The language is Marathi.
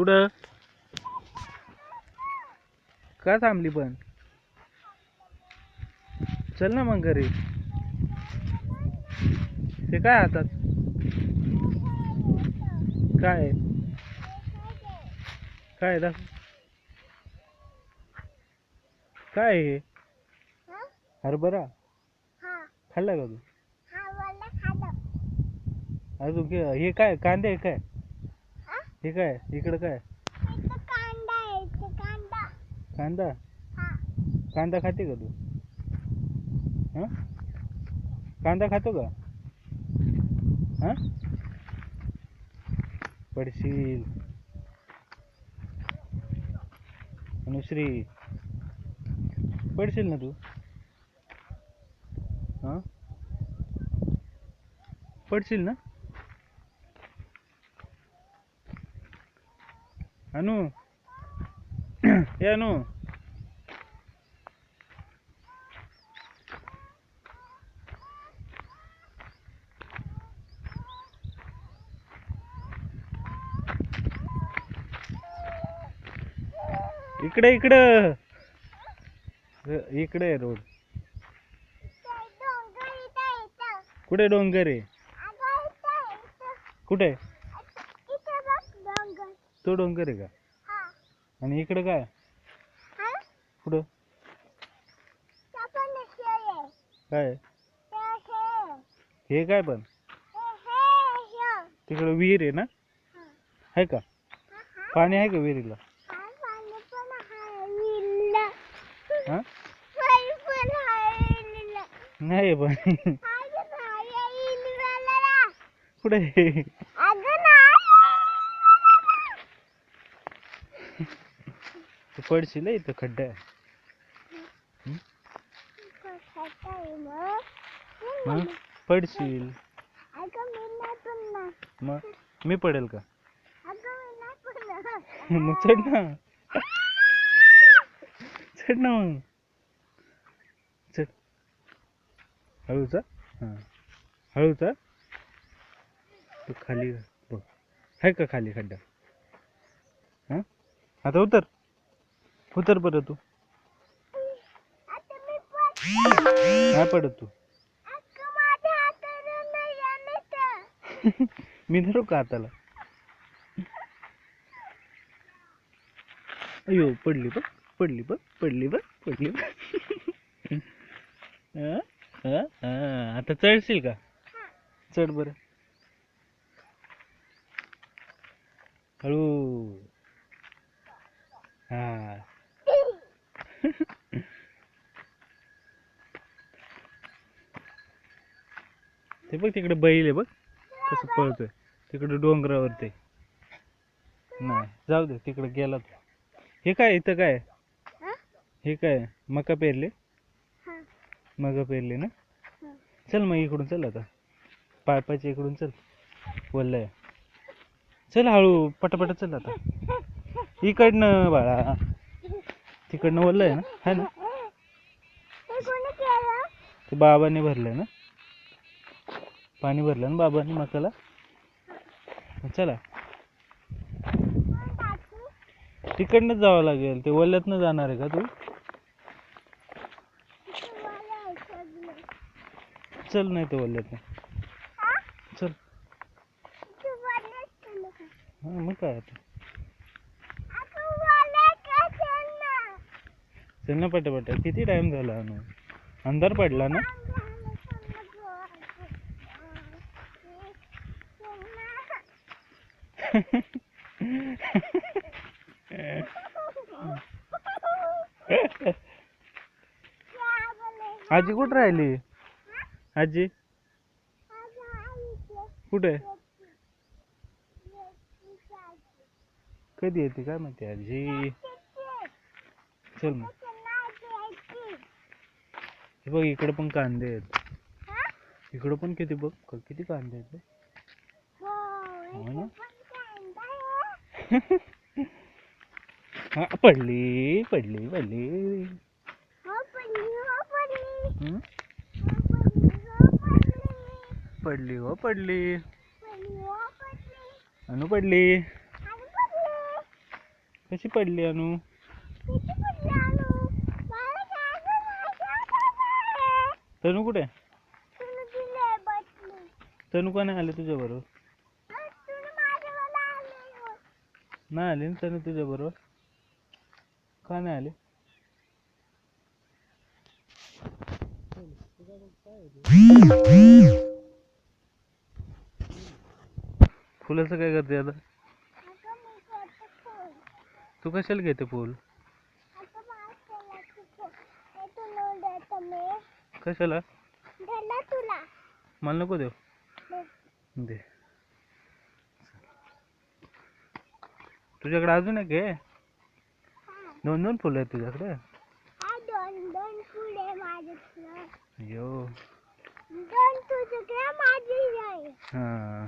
कुठं का थांबली पण? चल ना मग घरी. ते काय हातात? काय काय दाखव. काय हे? हरभरा खाल्ला का तू? अजून हे काय कांदे आहे काय? हे काय इकडं काय? कांदा कांदा खाते का तू? हा कांदा खातो का? हा पडशील. अनुश्री पडशील ना तू. हा पडशील ना. अनु ए अनु इकडे इकडे इकडे आहे रोड. कुठे डोंगर आहे? कुठे? तो डोंगर आहे का? आणि इकडे काय? कुठं काय? हे काय पण? तिकडे विहीर आहे ना? आहे का? पाणी आहे का विहिरीला? हा नाही पण कुठे? तू पडशील इथं खड्डा आहे. मग पडशील. मग मी पडेल का? मग चढ ना. चढ ना मग. चढ हळूचा. हां हळूचा. तू खाली बघ आहे का खाली खड्डा? हां आता उतर. उतर बरं तू. नाही पडत तू. मी धरू का हाताला? अयो पडली बघ पडली बघ पडली बघ पडली बघ. आता चढशील का? चढ बरं हळू. हा ते बघ तिकडे बैल आहे बघ कसं पळतोय. तिकडे डोंगरावरती. नाही जाऊ दे तिकडे गेला तो. हे काय इथं काय? हे काय मका पेरले? मका पेरले ना. चल मग इकडून चल आता. पायपाच्या इकडून चल. वल्लय चल हळू पटापट चल आता. इकडनं बाळा तिकडनं वल्लय ना. है ना ते बाबाने भरलंय ना. पाणी भरलं ना बाबांनी मकाला. चला तिकडनंच जावं लागेल. ते वल्यातनं जाणार आहे का तू? चल नाही तर वल्यातनं चल. हा मग काय आता. चल ना पटापट. किती टाइम झाला ना. अंधार पडला ना. आजी कुठं राहिली? आजी कुठे? कधी येते काय माहिती आजी. चल मग. हे बघ इकडे पण कांदे आहेत. इकडे पण किती बघ किती कांदे आहेत. हो ना. हा पडली पडली पडली. पडली हो पडली. अनु पडली. कशी पडली अनु? तनू कुठे? तनू का नाही आले तुझ्या बरोबर? नाही आले ना तनू तुझ्या बरोबर? का नाही आले? फुलाचं काय करते आता? तू कशाला घेते फुल? कशाला? मला नको देऊ. दे. तुझ्याकडे अजून एक आहे? दोन दोन फुलं आहेत तुझ्याकडे? यो. हा.